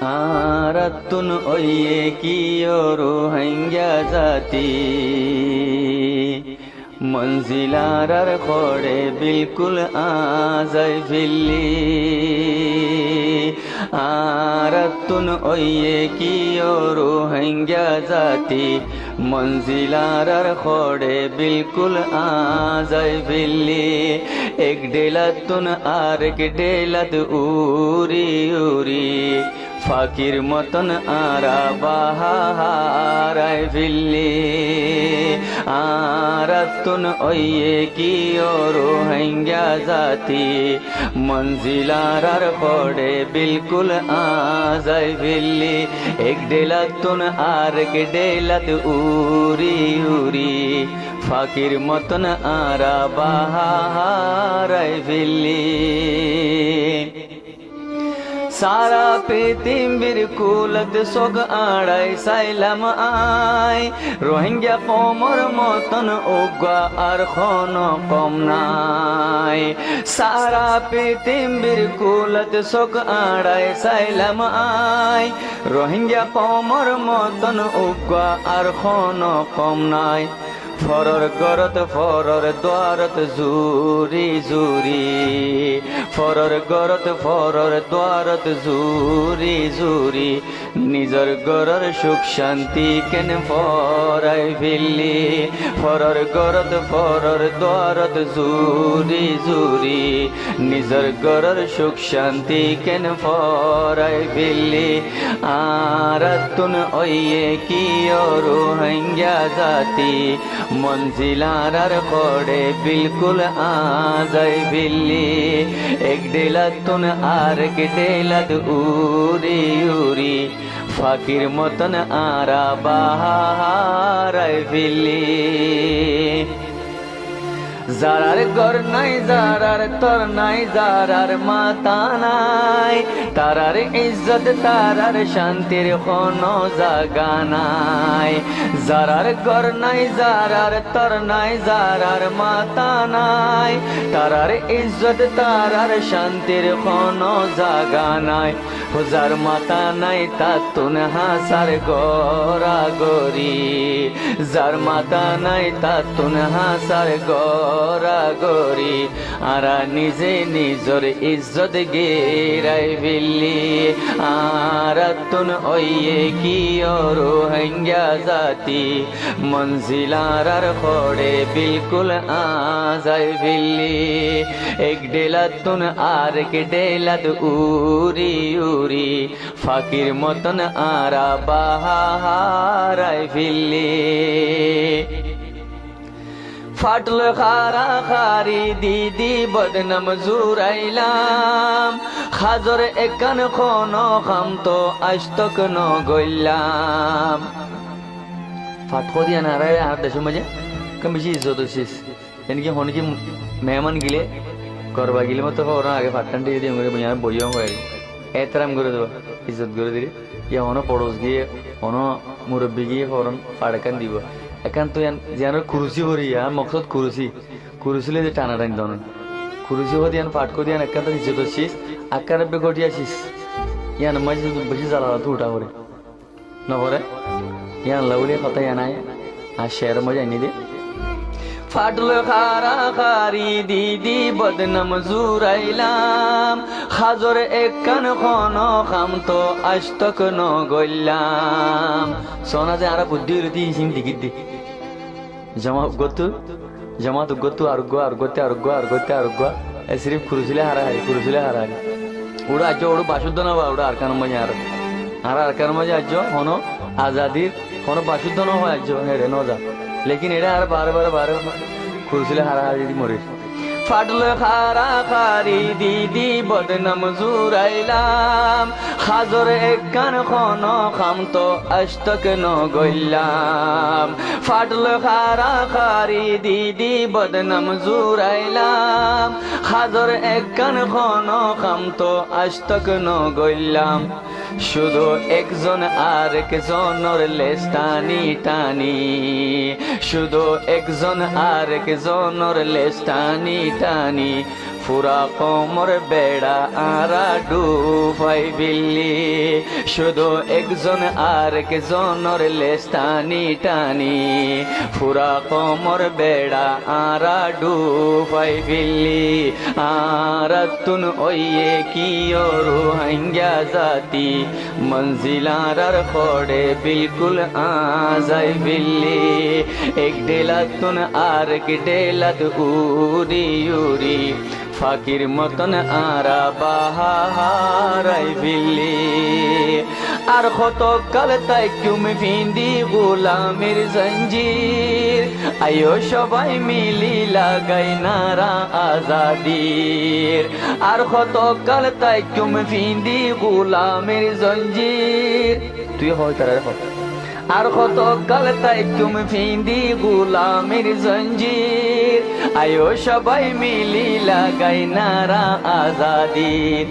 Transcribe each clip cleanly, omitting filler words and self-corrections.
आरतुन ओये कियो रोहिंग्या जाती मंजिलार खोड़े बिल्कुल आजाय फिल्ली आरतुन ओये कियो रोहिंग्या जाती मंजिलार खोड़े बिल्कुल आजाय फिल्ली एक डेलतुन आर एक डेलत उरी उरी ফাকির মতন আরা বাহারায় ফিল্লি আরাতুন ওয়ে কি রোহিঙ্গা জাতি মঞ্জিলার পড়ে বিলকুল আজায় ফিল্লি এক ডেলাতুন আর এক ডেলাত উরি উরি ফাকির মতন আরা বাহারায় ফিল্লি सारा पृथिवीर कुलत सोग आड़ाई साइलाम आय रोहिंग्या कमर मतन उग्वा और खनो कम नाय सारा पृथिवीर कुलत सोग आड़ाई साइलाम आय रोहिंग्या कमर मतन उग्वा और खनो कम नाय फरर गरत फरर द्वारत जुरी जुरी फरर गरत फरर द्वारत जुरी जुरी निजर गरर सुख शांति केन फराय फिल्ली फरर गरत फरर द्वारत जुरी जुरी निजर गरर सुख शांति केन फराय फिल्ली आरतुन ओये की रोहिंग्या जाति मंजिलार खोड़े बिल्कुल आजाय फिल्ली एक डेलतुन आर एक डेलत उरी उरी फाकिर मतन आरा बाहाराय फिल्ली जारार घर নাই जारार तोर নাই जारार माता নাই तारार इज्जत तारार शांतिर कोनो জাগা নাই जारार घर নাই जारार तोर নাই जारार माता নাই तारार इज्जत तारार शांतिर कोनो জাগা নাই হুজার মাতা নাই তা তুন হাসার গোরা গরি যার মাতা নাই তা তুন হাসার গোরা গরি আরা নিজে নিজর ইজ্জত গেরাই ফিল্লি আরাতুন ওয়ে কি রোহিঙ্গা জাতি মঞ্জিলার খড়ে বিলকুল আজায় ফিল্লি এক ডেলাতুন আর এক ডেলাত উরি উরি ফাকির মতন আরা বাহারায় ফিল্লি ফাটল খারা খারি দিদি বদনাম জুরাইলাম খাজর একান খন খাম তো আজতক ন গইলাম ফাটকো দিয়া না রে আর দেশ মজে কম বেশি ইজ্জত হইছিস এনকি হন কি মেহমান গিলে করবা গিলে মতো ওরা আগে ফাটটান দিয়ে দিয়ে করে বুঝার বইও হয় এহতরাম করে দেবো ইজ্জত করে দিলে ইয়া হনো পড়োস গিয়ে হনো মুরব্বী গিয়ে ফরন ফাড়কান দিব এখান তো যেন কুরুসি হরি আর মকসদ কুরুসি কুরুসিলে যে টানা টানি দন কুরুসি হদি আন ফাটকো দিয়ান এখান তো ইজ্জত হচ্ছিস আকার বে ঘটিয়াছিস ইয়ান মাঝে বেশি জ্বালা তো উঠা করে নভরে ইয়ান লাউলে কথা ইয়ানায় আর শের মজা এনে দে ফাটল খারা খারি দিদি বদনাম জুরাইলাম খাজর একান খন খাম তো আজতক ন গইলাম সোনা যে আরা বুদ্ধি রতি সিম দিগিত দি জামাত গতু আরগো আরগতে আরগো আরগতে আরগো এ সিরিফ কুরুসিলে হারাই ওড়া আজ ওড় বাসুদ্ধ না ওড়া আরকান মজা আর আরকান মজা আজ হনো আজাদির হনো বাসুদ্ধ ন হয় আজ হেরে নজা लेकिन एड़ा हर बार खुरसिले हारा हारी मरे फाटल खारा खारी दीदी बदनाम जुराइलाम खाजर एकान খন খাম তো আজতক ন গইলাম ফাটল খারা খারি দিদি বদনাম জুরাইলাম খাজর একান খন খাম তো আজতক ন গইলাম শুধু একজন আর একজনের লেজ টানি টানি শুধু একজন আর একজনের লেজ টানি টানি ফুরা কোমর বেড়া আরা ডুবাই বিল্লি শুধু একজন আর একজনের লেজ টানি টানি ফুরা কোমর বেড়া আরা ডুবাই বিল্লি আরাতুন ওয়ে কি ওরু হাঙ্গা জাতি মঞ্জিলার খড়ে বিলকুল আজাই বিল্লি এক ডেলাতুন আর এক ডেলাত উড়ি উড়ি ফাকির মতন আরা বাহারাই বিল্লি আর কত কাল তাই তুমি ফিন্দি গোলামের জঞ্জির আয়ো সবাই মিলি লাগাই নারা আজাদির আর কত কাল তাই তুমি ফিন্দি গোলামের জঞ্জির তুই হয় তারা আর কত কাল তাই তুমি ফিন্দি গোলামের জঞ্জির আয়ো সবাই মিলি লাগাই নারা আজাদির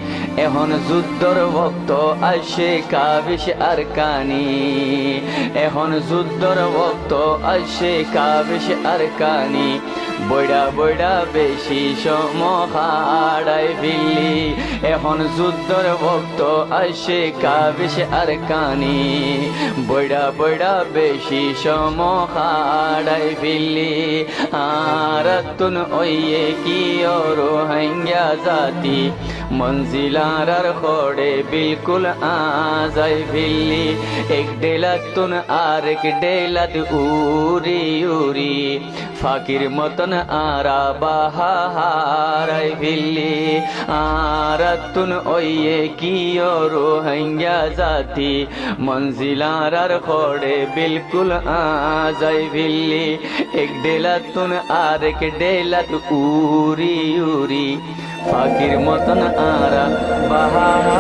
এখন যুদ্ধর ভক্ত আসে কাবিশ আর কানি এখন যুদ্ধর ভক্ত আসে কাবিশ আর কানি বইডা বইডা বেশি সমহাড়াই বিল্লি এখন যুদ্ধর ভক্ত আসে কাবিশ আর কানি বইডা বইডা বেশি সমহাড়াই বিল্লি আরাতুন ওয়ে কি ওরু হাঙ্গা জাতি মঞ্জিলার খড়ে বিলকুল আজাই বিল্লি এক ডেলাতুন আর এক ডেলাত উড়ি উড়ি ফাকির মতন আরা বাহারাই বিল্লি আরাতুন ওয়ে কি ওরু হাঙ্গা জাতি মঞ্জিলার খড়ে বিলকুল আজাই বিল্লি এক ডেলাতুন আর এক ডেলাত উড়ি উড়ি ফাকির মতন আরা বাহারা